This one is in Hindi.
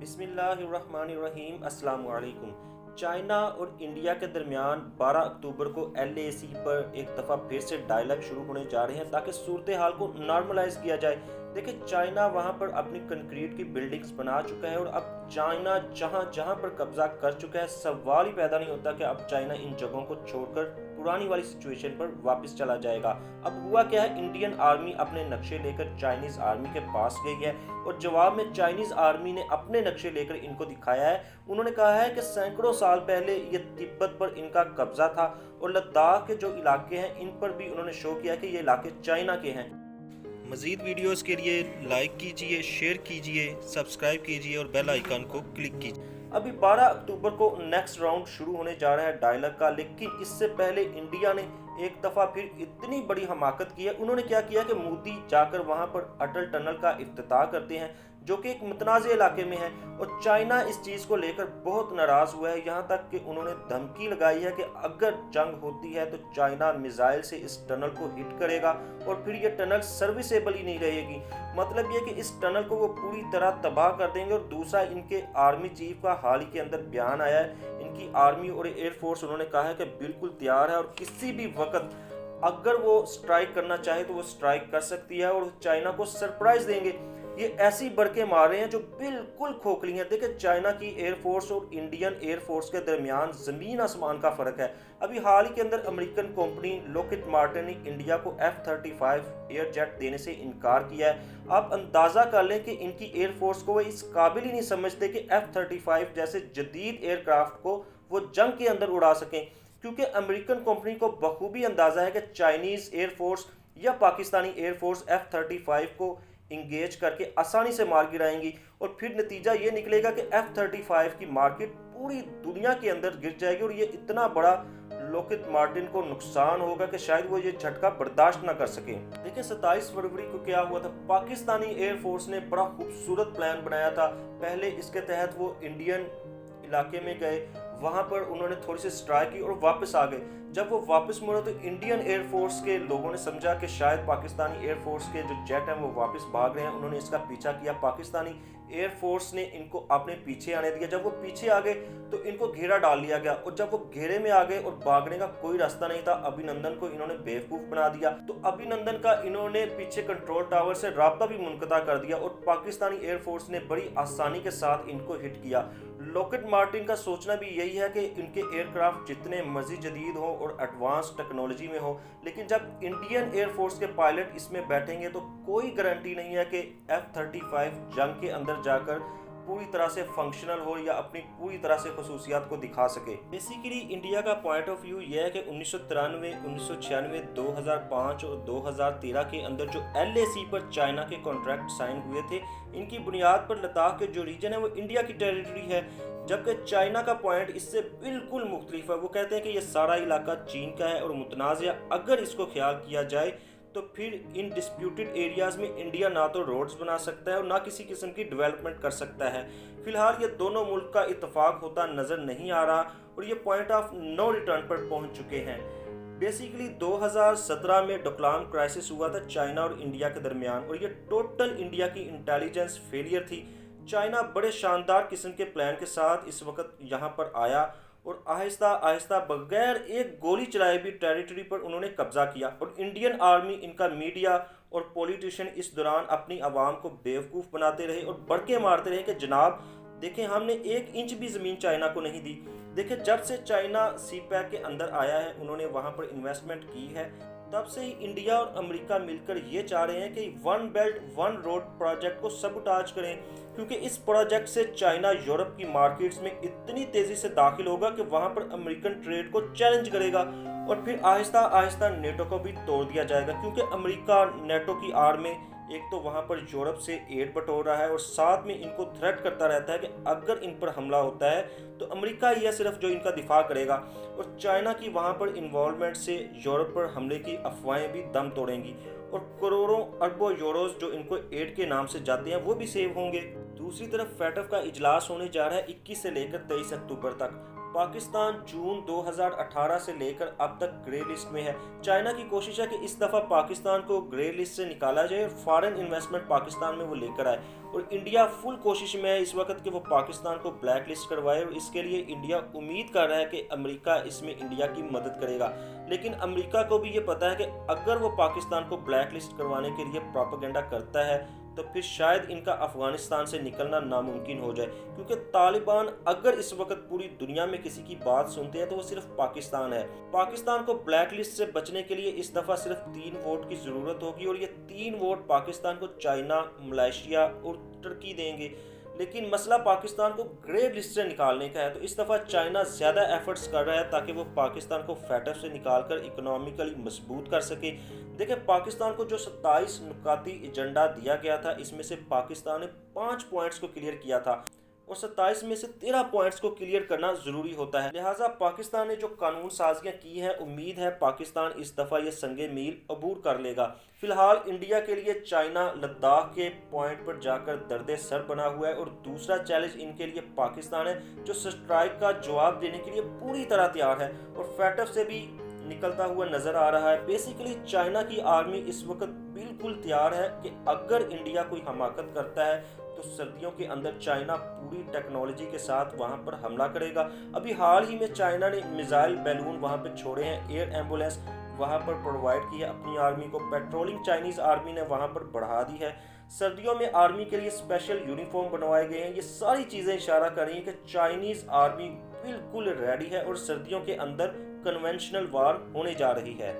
बिस्मिल्लाहिर्रहमानिर्रहीम। अस्सलाम वालेकुम। चाइना और इंडिया के दरमियान 12 अक्टूबर को LAC पर एक दफ़ा फिर से डायलॉग शुरू होने जा रहे हैं ताकि सूरत हाल को नॉर्मलाइज किया जाए। देखिए, चाइना वहाँ पर अपनी कंक्रीट की बिल्डिंग्स बना चुका है और अब चाइना जहाँ जहाँ पर कब्जा कर चुका है, सवाल ही पैदा नहीं होता कि अब चाइना इन जगहों को छोड़कर पुरानी वाली सिचुएशन पर वापस चला जाएगा। अब हुआ क्या है, इंडियन आर्मी अपने नक्शे लेकर चाइनीज आर्मी के पास गई है और जवाब में चाइनीज आर्मी ने अपने नक्शे लेकर इनको दिखाया है। उन्होंने कहा है कि सैकड़ों साल पहले ये तिब्बत पर इनका कब्जा था और लद्दाख के जो इलाके हैं इन पर भी उन्होंने शो किया कि ये इलाके चाइना के हैं। मज़ीद वीडियोस के लिए लाइक कीजिए, शेयर कीजिए, सब्सक्राइब कीजिए और बेल आइकन को क्लिक कीजिए। अभी 12 अक्टूबर को नेक्स्ट राउंड शुरू होने जा रहा है डायलॉग का, लेकिन इससे पहले इंडिया ने एक दफ़ा फिर इतनी बड़ी हमाकत की है। उन्होंने क्या किया कि मोदी जाकर वहां पर अटल टनल का इफ्तिताह करते हैं जो कि एक मुतनाज़ इलाके में है और चाइना इस चीज़ को लेकर बहुत नाराज़ हुआ है। यहाँ तक कि उन्होंने धमकी लगाई है कि अगर जंग होती है तो चाइना मिसाइल से इस टनल को हिट करेगा और फिर ये टनल सर्विसेबल ही नहीं रहेगी। मतलब ये कि इस टनल को वो पूरी तरह तबाह कर देंगे। और दूसरा, इनके आर्मी चीफ का हाल ही के अंदर बयान आया है, इनकी आर्मी और एयरफोर्स उन्होंने कहा है कि बिल्कुल तैयार है और किसी भी वक्त अगर वो स्ट्राइक करना चाहे तो वो स्ट्राइक कर सकती है और चाइना को सरप्राइज देंगे। ये ऐसी बड़के मार रहे हैं जो बिल्कुल खोखली हैं। देखिए, चाइना की एयरफोर्स और इंडियन एयरफोर्स के दरमियान ज़मीन आसमान का फ़र्क है। अभी हाल ही के अंदर अमेरिकन कंपनी लॉकहीड मार्टिन ने इंडिया को F-35 एयर जेट देने से इनकार किया है। आप अंदाज़ा कर लें कि इनकी एयरफोर्स को वो इस काबिल ही नहीं समझते कि F-35 जैसे जदीद एयरक्राफ्ट को वो जंग के अंदर उड़ा सकें, क्योंकि अमेरिकन कंपनी को बखूबी अंदाज़ा है कि चाइनीज़ एयरफोर्स या पाकिस्तानी एयरफोर्स F-35 को इंगेज करके आसानी से मार गिराएंगी और फिर नतीजा ये निकलेगा कि F-35 की मार्केट पूरी दुनिया के अंदर गिर जाएगी और ये इतना बड़ा लॉकहीड मार्टिन को नुकसान होगा कि शायद वो ये झटका बर्दाश्त ना कर सके। देखिए, 27 फरवरी को क्या हुआ था, पाकिस्तानी एयरफोर्स ने बड़ा खूबसूरत प्लान बनाया था। पहले इसके तहत वो इंडियन इलाके में गए, वहां पर उन्होंने थोड़ी सी स्ट्राइक की और वापस आ गए। जब वो वापस मुड़े तो इंडियन एयरफोर्स के लोगों ने समझा कि शायद पाकिस्तानी एयरफोर्स के जो जेट हैं वो वापस भाग रहे हैं। उन्होंने इसका पीछा किया, पाकिस्तानी एयरफोर्स ने इनको अपने पीछे आने दिया। जब वो पीछे आ गए तो इनको घेरा डाल लिया गया और जब वो घेरे में आ गए और भागने का कोई रास्ता नहीं था, अभिनंदन को इन्होंने बेवकूफ बना दिया। तो अभिनंदन का इन्होंने पीछे कंट्रोल टावर से राब्ता भी मुनक़ता कर दिया और पाकिस्तानी एयरफोर्स ने बड़ी आसानी के साथ इनको हिट किया। लॉकहीड मार्टिन का सोचना भी यही है कि इनके एयरक्राफ्ट जितने मज़ी जदीद हो और एडवांस टेक्नोलॉजी में हो, लेकिन जब इंडियन एयरफोर्स के पायलट इसमें बैठेंगे तो कोई गारंटी नहीं है कि F-35 जंग के अंदर जाकर पूरी तरह से फंक्शनल हो या अपनी पूरी तरह से खसूसियात को दिखा सके। बेसिकली इंडिया का पॉइंट ऑफ व्यू यह है कि 1993, 1996, 2005 और 2013 के अंदर जो LAC पर चाइना के कॉन्ट्रैक्ट साइन हुए थे, इनकी बुनियाद पर लद्दाख के जो रीजन है वो इंडिया की टेरिटरी है, जबकि चाइना का पॉइंट इससे बिल्कुल मुख्तलिफ है। वो कहते हैं कि ये सारा इलाका चीन का है और मुतनाज़, अगर इसको ख्याल किया जाए तो फिर इन डिस्प्यूटेड एरियाज में इंडिया ना तो रोड्स बना सकता है और ना किसी किस्म की डेवलपमेंट कर सकता है। फिलहाल ये दोनों मुल्क का इत्तेफाक होता नज़र नहीं आ रहा और ये पॉइंट ऑफ नो रिटर्न पर पहुंच चुके हैं। बेसिकली 2017 में डोकलाम क्राइसिस हुआ था चाइना और इंडिया के दरमियान और ये टोटल इंडिया की इंटेलिजेंस फेलियर थी। चाइना बड़े शानदार किस्म के प्लान के साथ इस वक्त यहाँ पर आया और आहिस्ता आहिस्ता बगैर एक गोली चलाए भी टेरिटरी पर उन्होंने कब्जा किया और इंडियन आर्मी, इनका मीडिया और पॉलिटिशियन इस दौरान अपनी आवाम को बेवकूफ़ बनाते रहे और बड़के मारते रहे कि जनाब देखें, हमने 1 इंच भी ज़मीन चाइना को नहीं दी। देखिए, जब से चाइना CPEC के अंदर आया है, उन्होंने वहाँ पर इन्वेस्टमेंट की है, तब से ही इंडिया और अमेरिका मिलकर ये चाह रहे हैं कि one belt one road project को सबुटाज करें, क्योंकि इस प्रोजेक्ट से चाइना यूरोप की मार्केट्स में इतनी तेज़ी से दाखिल होगा कि वहाँ पर अमेरिकन ट्रेड को चैलेंज करेगा और फिर आहिस्ता आहिस्ता नेटो को भी तोड़ दिया जाएगा, क्योंकि अमेरिका नेटो की आड़ में एक तो वहाँ पर यूरोप से एड बटोर रहा है और साथ में इनको थ्रेट करता रहता है कि अगर इन पर हमला होता है तो अमेरिका ही है सिर्फ जो इनका दिफा करेगा। और चाइना की वहाँ पर इन्वॉल्वमेंट से यूरोप पर हमले की अफवाहें भी दम तोड़ेंगी और करोड़ों अरबों यूरोज जो इनको एड के नाम से जाते हैं वो भी सेव होंगे। दूसरी तरफ FATF का इजलास होने जा रहा है 21 से लेकर 23 अक्टूबर तक। पाकिस्तान जून 2018 से लेकर अब तक ग्रे लिस्ट में है। चाइना की कोशिश है कि इस दफ़ा पाकिस्तान को ग्रे लिस्ट से निकाला जाए और फॉरेन इन्वेस्टमेंट पाकिस्तान में वो लेकर आए। और इंडिया फुल कोशिश में है इस वक्त कि वो पाकिस्तान को ब्लैक लिस्ट करवाए, और इसके लिए इंडिया उम्मीद कर रहा है कि अमेरिका इसमें इंडिया की मदद करेगा। लेकिन अमेरिका को भी ये पता है कि अगर वो पाकिस्तान को ब्लैक लिस्ट करवाने के लिए प्रोपेगेंडा करता है तो फिर शायद इनका अफगानिस्तान से निकलना नामुमकिन हो जाए, क्योंकि तालिबान अगर इस वक्त पूरी दुनिया में किसी की बात सुनते हैं तो वो सिर्फ पाकिस्तान है। पाकिस्तान को ब्लैक लिस्ट से बचने के लिए इस दफ़ा सिर्फ 3 वोट की ज़रूरत होगी, और ये 3 वोट पाकिस्तान को चाइना, मलेशिया और तुर्की देंगे। लेकिन मसला पाकिस्तान को ग्रे लिस्ट से निकालने का है, तो इस दफ़ा चाइना ज़्यादा एफर्ट्स कर रहा है ताकि वो पाकिस्तान को फैटफ से निकालकर इकोनॉमिकली मजबूत कर सके। देखिए, पाकिस्तान को जो 27 नुकाती एजेंडा दिया गया था, इसमें से पाकिस्तान ने 5 पॉइंट्स को क्लियर किया था, और 27 में से 13 पॉइंट्स को क्लियर करना ज़रूरी होता है। लिहाजा पाकिस्तान ने जो कानून साजियाँ की हैं, उम्मीद है पाकिस्तान इस दफ़ा ये संगे मील अबूर कर लेगा। फिलहाल इंडिया के लिए चाइना लद्दाख के पॉइंट पर जाकर दर्द सर बना हुआ है, और दूसरा चैलेंज इनके लिए पाकिस्तान है जो स्ट्राइक का जवाब देने के लिए पूरी तरह तैयार है और फैटफ से भी निकलता हुआ नजर आ रहा है। बेसिकली चाइना की आर्मी इस वक्त बिल्कुल तैयार है कि अगर इंडिया कोई हमाकत करता है तो सर्दियों के अंदर चाइना पूरी टेक्नोलॉजी के साथ वहां पर हमला करेगा। अभी हाल ही में चाइना ने मिसाइल बैलून वहां पर छोड़े हैं, एयर एम्बुलेंस वहां पर प्रोवाइड की है अपनी आर्मी को, पेट्रोलिंग चाइनीज आर्मी ने वहां पर बढ़ा दी है, सर्दियों में आर्मी के लिए स्पेशल यूनिफॉर्म बनवाए गए हैं। ये सारी चीजें इशारा कर रही हैं कि चाइनीज आर्मी बिल्कुल रेडी है और सर्दियों के अंदर कन्वेंशनल वार होने जा रही है।